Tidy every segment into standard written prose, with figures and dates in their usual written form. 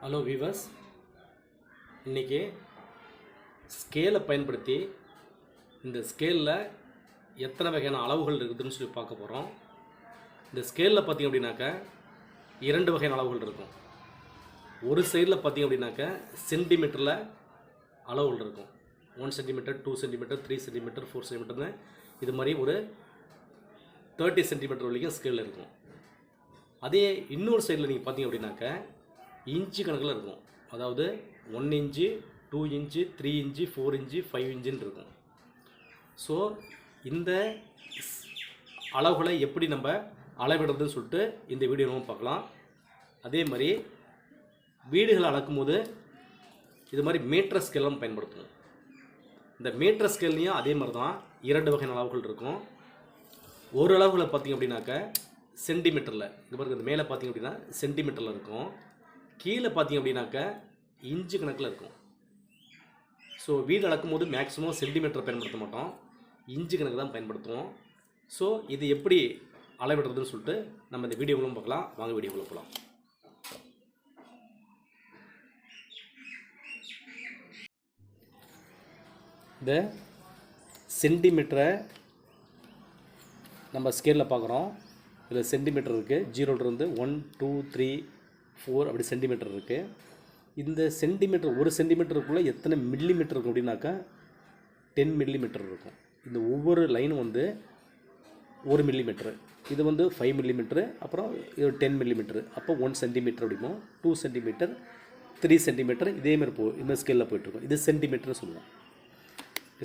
Hello viewers, இன்றைக்கி ஸ்கேலை பயன்படுத்தி இந்த ஸ்கேலில் எத்தனை வகையான அளவுகள் இருக்குதுன்னு சொல்லி பார்க்க போகிறோம். இந்த ஸ்கேலில் பார்த்திங்க அப்படின்னாக்க 2 வகையான அளவுகள் இருக்கும். ஒரு சைடில் பார்த்திங்க அப்படின்னாக்க சென்டிமீட்டரில் அளவுகள் இருக்கும். 1 சென்டிமீட்டர், 2 சென்டிமீட்டர், 3 சென்டிமீட்டர், 4 சென்டிமீட்டர்னு இது மாதிரி ஒரு 30 சென்டிமீட்டர் வரைக்கும் ஸ்கேல் இருக்கும். அதே இன்னொரு சைடில் நீங்கள் பார்த்திங்க அப்படின்னாக்க இன்ச்சு கணக்கில் இருக்கும். அதாவது 1 இன்ச்சு, 2 இன்ச்சு, 3 இன்ச்சு, 4 இன்ச்சு, 5 இன்ச்சுன்னு இருக்கும். ஸோ இந்த அளவுகளை எப்படி நம்ம அளவிடுறதுன்னு சொல்லிட்டு இந்த வீடியோ நம்ம பார்க்கலாம். அதே மாதிரி வீடுகளை அளக்கும் போது இது மாதிரி மீட்டர் ஸ்கேலும் பயன்படுத்தணும். இந்த மீட்டர் ஸ்கேல்லையும் அதே மாதிரி தான் 2 வகையான அளவுகள் இருக்கும். ஒரு அளவுகளை பார்த்திங்க அப்படின்னாக்க சென்டிமீட்டரில், இது பாருங்க, இந்த மேலே பார்த்திங்க அப்படின்னா சென்டிமீட்டரில் இருக்கும். கீழே பார்த்திங்க அப்படின்னாக்க இன்ச்சு கணக்கில் இருக்கும். ஸோ வீடு அளக்கும் போது மேக்ஸிமம் சென்டிமீட்டரை பயன்படுத்த மாட்டோம், இன்ச்சு கணக்கு தான் பயன்படுத்துவோம். ஸோ இது எப்படி அளவிடுறதுன்னு சொல்லிட்டு நம்ம இந்த வீடியோக்குள்ளும் பார்க்கலாம். வாங்க வீடியோக்குள்ளே போகலாம். இந்த சென்டிமீட்டரை நம்ம ஸ்கேலில் பார்க்குறோம். இதில் சென்டிமீட்டர் இருக்குது. 0லேருந்து 1, 2, 3, 4 அப்படி சென்டிமீட்டர் இருக்குது. இந்த சென்டிமீட்டர், ஒரு சென்டிமீட்டருக்குள்ளே எத்தனை மில்லிமீட்டர் இருக்கும் அப்படின்னாக்கா 10 மில்லிமீட்டர் இருக்கும். இந்த ஒவ்வொரு லைனும் வந்து 1 மில்லிமீட்டரு, இது வந்து 5 மில்லிமீட்டரு, அப்புறம் இது 10 மில்லிமீட்டரு, அப்போ 1 சென்டிமீட்டர் அப்படிமோ, 2 சென்டிமீட்டர், 3 சென்டிமீட்டர், இதேமாதிரி இந்த ஸ்கேலில் போய்ட்டுருக்கும். இது சென்டிமீட்டர்னு சொல்லுவோம்.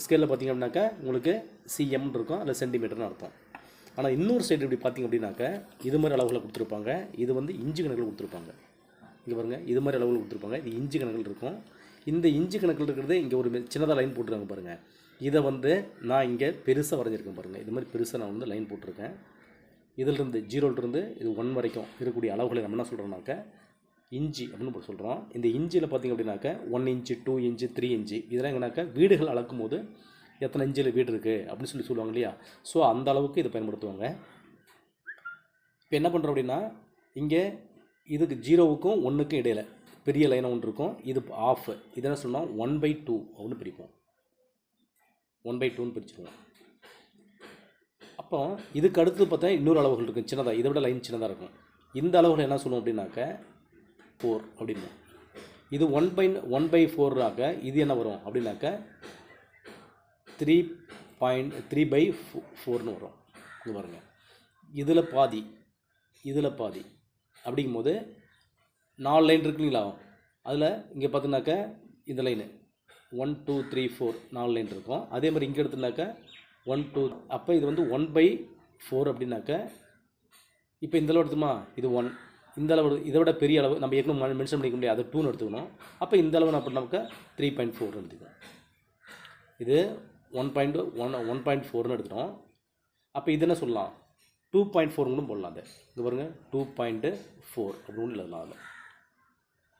ஸ்கேலில் பார்த்திங்க அப்படின்னாக்கா உங்களுக்கு சிஎம் இருக்கும், அதில் சென்டிமீட்டர்னு அர்த்தம். ஆனால் இன்னொரு சைடு இப்படி பார்த்திங்க அப்படின்னாக்கா இது மாதிரி அளவுகளை கொடுத்துருப்பாங்க. இது வந்து இன்ச்சு கணக்கில் கொடுத்துருப்பாங்க. இங்கே பாருங்கள், இது மாதிரி அளவுகள் கொடுத்துருப்பாங்க. இது இன்ச்சு கணக்கில் இருக்கும். இந்த இன்ச்சு கணக்கில் இருக்கிறது இங்கே ஒரு சின்னதாக லைன் போட்டுருக்காங்க பாருங்கள். இதை வந்து நான் இங்கே பெருசாக வரைஞ்சிருக்கேன் பாருங்கள். இது மாதிரி பெருசாக நான் வந்து லைன் போட்டிருக்கேன். இதிலிருந்து 0லேருந்து இது 1 வரைக்கும் இருக்கக்கூடிய அளவுகளை நம்ம என்ன சொல்கிறோம்னாக்கா இன்ச்சு அப்படின்னு சொல்கிறோம். இந்த இன்ச்சில் பார்த்திங்க அப்படின்னாக்கா 1 இன்ச்சு, 2 இன்ச்சு, 3 இன்ச்சு, இதெல்லாம் எங்கன்னாக்கா வீடுகள் அளக்கும் போது எத்தனை இன்ச்சில் வீடு இருக்குது அப்படின்னு சொல்லுவாங்க இல்லையா. ஸோ அந்த அளவுக்கு இதை பயன்படுத்துவாங்க. இப்போ என்ன பண்ணுறோம் அப்படின்னா, இங்கே இதுக்கு 0க்கும் 1க்கும் இடையில் பெரிய லைனாக ஒன்று இருக்கும். இது ஆஃப், இது என்ன சொன்னால் 1/2 அப்படின்னு பிரிப்போம். 1/2ன்னு பிரிச்சுருவோம். அப்போ இதுக்கு அடுத்து பார்த்தா இன்னொரு அளவுகள் இருக்கும், சின்னதாக, இதை விட லைன் சின்னதாக இருக்கும். இந்த அளவுகள் என்ன சொல்லுவோம் அப்படின்னாக்க 4 அப்படின்னு. இது 1/4ஆக இது என்ன வரும் அப்படின்னாக்க 3/4ன்னு வரும். இது பாருங்கள், இதில் பாதி, இதில் பாதி அப்படிங்கும்போது 4 லைன் இருக்குங்களா. அதில் இங்கே பார்த்திங்கனாக்கா இந்த லைனு 1, 2, 3, 4 4 லைன் இருக்கும். அதே மாதிரி இங்கே எடுத்துனாக்கா 1, 2, அப்போ இது வந்து 1/4 அப்படின்னாக்கா இப்போ இந்த அளவு எடுத்துமா, இது 1, இந்த அளவு, இதை விட பெரிய அளவு நம்ம ஏற்கனவே மென்ஷன் பண்ணிக்க முடியாது, அதை 2ன்னு எடுத்துக்கணும். அப்போ இந்த அளவு நான் பண்ணாக்கா 3.4 எடுத்துக்கணும். இது 1.4ன்னு எடுத்துட்டோம். அப்போ இது என்ன சொல்லலாம், 2.4 கூட போடலாம். அதை இது பாருங்கள், 2.4 அப்படின்னு எழுதலாம் அதில்.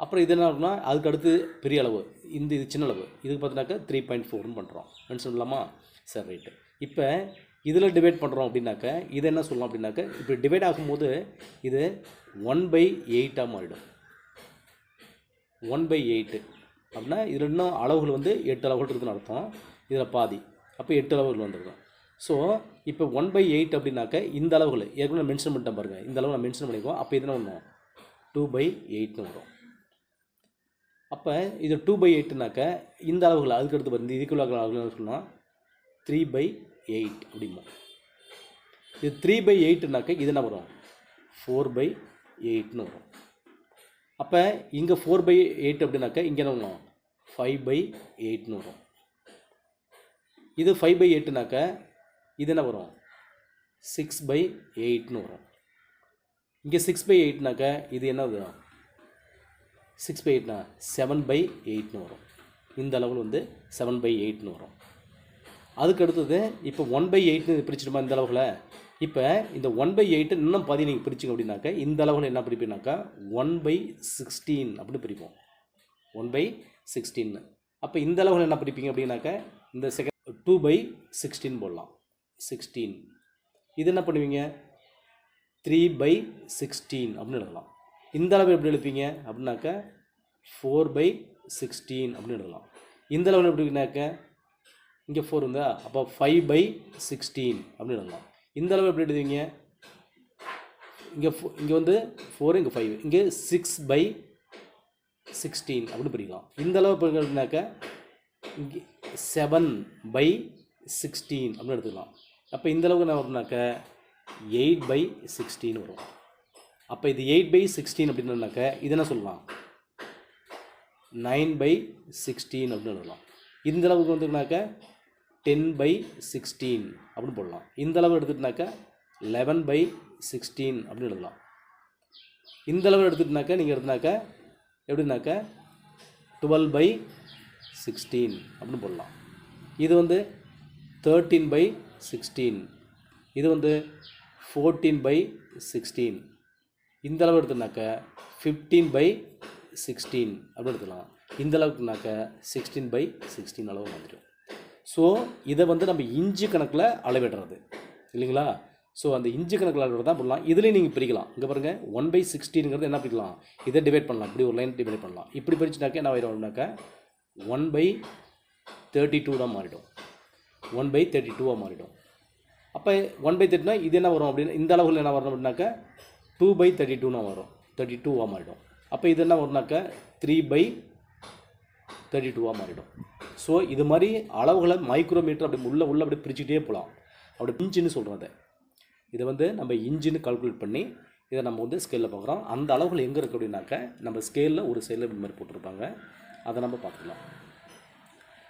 அப்புறம் இது என்ன இருக்குன்னா அதுக்கு அடுத்து பெரிய அளவு, இது சின்ன அளவு, இதுக்கு பார்த்தினாக்கா 3.4ன்னு பண்ணுறோம். மென்ஷன் பண்ணலாமா? சரி, ரைட்டு. இப்போ இதில் டிவைட் பண்ணுறோம் அப்படின்னாக்கா இதை என்ன சொல்லலாம் அப்படின்னாக்கா, இப்போ டிவைட் ஆகும்போது இது 1/8 மாறிடும். 1/8 அப்படின்னா இதில் இன்னும் அளவுகள் வந்து 8 அளவுகள் இருக்குதுன்னு அர்த்தம். இதில் பாதி, அப்போ 8 அளவுகள் வந்துருக்கும். ஸோ இப்போ 1/8 அப்படின்னாக்க இந்த அளவுகள் ஏற்கனவே மென்ஷன் பண்ணிட்டேன் பாருங்கள். இந்த அளவு நான் மென்ஷன் பண்ணிக்குவோம். அப்போ இது என்ன பண்ணுவோம், 2/8ன்னு வரும். அப்போ இது 2/8னாக்க இந்த அளவுகள் அதுக்கடுத்து வந்து இதுக்குள்ள அளவுகள் சொல்லலாம் 3/8 அப்படிமா. இது 3/8னாக்க இது என்ன வரும், 4/8ன்னு வரும். அப்போ இங்கே 4/8 அப்படின்னாக்க இங்கே என்ன வரும், 5/8ன்னு வரும். இது 5/8னாக்க இது என்ன வரும், 6/8ன்னு வரும். இங்கே 6/8னாக்க இது என்ன வரும், 6/8னா 7/8ன்னு வரும். இந்த அளவில் வந்து 7/8ன்னு வரும். அதுக்கு அடுத்தது இப்போ 1/8ன்னு பிரிச்சுட்டுமா இந்த அளவுகளை. இப்போ இந்த 1/8 இன்னும் பாதி நீங்கள் பிரிச்சிங்க அப்படின்னாக்க இந்த அளவுகளை என்ன பிரிப்பீங்கனாக்கா 1/16 அப்படின்னு பிரிப்போம். 1/16. அப்போ இந்த அளவுகளை என்ன பிரிப்பீங்க அப்படின்னாக்க இந்த 2/16 போடலாம். 16 இது என்ன பண்ணுவீங்க, 3/16 அப்படின்னு எழுதலாம். இந்த அளவு எப்படி எழுப்பீங்க அப்படின்னாக்கா 4/16 அப்படின்னு எழுதலாம். இந்த லெவலில் எப்படின்னாக்க இங்கே 4 இருந்தால் அப்போ 5/16 அப்படின்னு எழுதலாம். இந்த அளவு எப்படி எழுதுவீங்க? இங்கே வந்து 4 இங்கே 5 இங்கே 6/16 அப்படின்னு பிரிக்கலாம். இந்த அளவு எப்படின்னாக்க இங்கே 7/16 அப்படின்னு எடுத்துக்கலாம். அப்போ இந்த அளவுக்கு என்ன வரும்னாக்க 8/16 வரும். அப்போ இது 8/16 அப்படின்னாக்க இது என்ன சொல்லலாம்? 9/16 அப்படின்னு எழுதலாம். இந்த அளவுக்கு வந்துனாக்க 10/16 அப்படின்னு போடலாம். இந்த அளவு எடுத்துட்டுனாக்க 11/16 அப்படின்னு எழுதலாம். இந்த அளவு எடுத்துட்டுனாக்க நீங்கள் எடுத்துனாக்க எப்படின்னாக்க 12/16 அப்படின்னு போடலாம். இது வந்து 13/16, இது வந்து 14/16. இந்த அளவு எடுத்துனாக்க 15/16 அப்படின்னு எடுத்துக்கலாம். இந்த அளவுக்குனாக்க 16/16 அளவு வந்துடும். ஸோ இதை வந்து நம்ம இன்ச்சு கணக்கில் அளவிடுறது இல்லைங்களா? ஸோ அந்த இன்ச்சு கணக்கில் அளவிடுறது தான் பண்ணலாம். இதுலேயும் நீங்கள் பிரிக்கலாம். இங்கே பாருங்கள் 1/16ங்கிறது என்ன பிரிக்கலாம்? இதை டிவைட் பண்ணலாம். இப்படி ஒரு லைன் டிவைட் பண்ணலாம். இப்படி பிரிச்சுனாக்க என்ன ஆகிடும்னாக்க 1/32 தான் மாறிடும். 1/32 மாறிடும். அப்போ 1/32 இது என்ன வரும் அப்படின்னா இந்த அளவுகள் என்ன வரும் அப்படின்னாக்க 2/32 வரும். 32 மாறிடும். அப்போ இது என்ன வரும்னாக்க 3/32 மாறிடும். ஸோ இது மாதிரி அளவுகளை மைக்ரோமீட்டர் அப்படி உள்ள அப்படி பிரிச்சுக்கிட்டே போகலாம். அப்படி இன்ச்சுன்னு சொல்கிறது. இதை வந்து நம்ம இன்ச்சுன்னு கால்குலேட் பண்ணி இதை நம்ம வந்து ஸ்கேலில் பார்க்குறோம். அந்த அளவுகள் எங்கே இருக்குது அப்படின்னாக்க நம்ம ஸ்கேலில் ஒரு சைடில் இந்த மாதிரி போட்டிருப்பாங்க. அதை நம்ம பார்த்துக்கலாம்.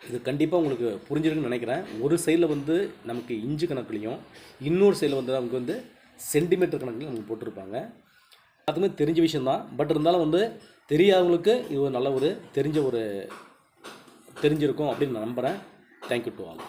இது கண்டிப்பாக உங்களுக்கு புரிஞ்சிருக்குன்னு நினைக்கிறேன். ஒரு சைடில் வந்து நமக்கு இன்ச்சு கணக்குலையும் இன்னொரு சைடில் வந்து நமக்கு வந்து சென்டிமீட்டர் கணக்குலையும் நமக்கு போட்டிருப்பாங்க. அதுவுமே தெரிஞ்ச விஷயந்தான். பட் இருந்தாலும் வந்து தெரியாதவங்களுக்கு இது ஒரு நல்ல ஒரு தெரிஞ்சிருக்கும் அப்படின்னு நான் நம்புகிறேன். Thank you to all.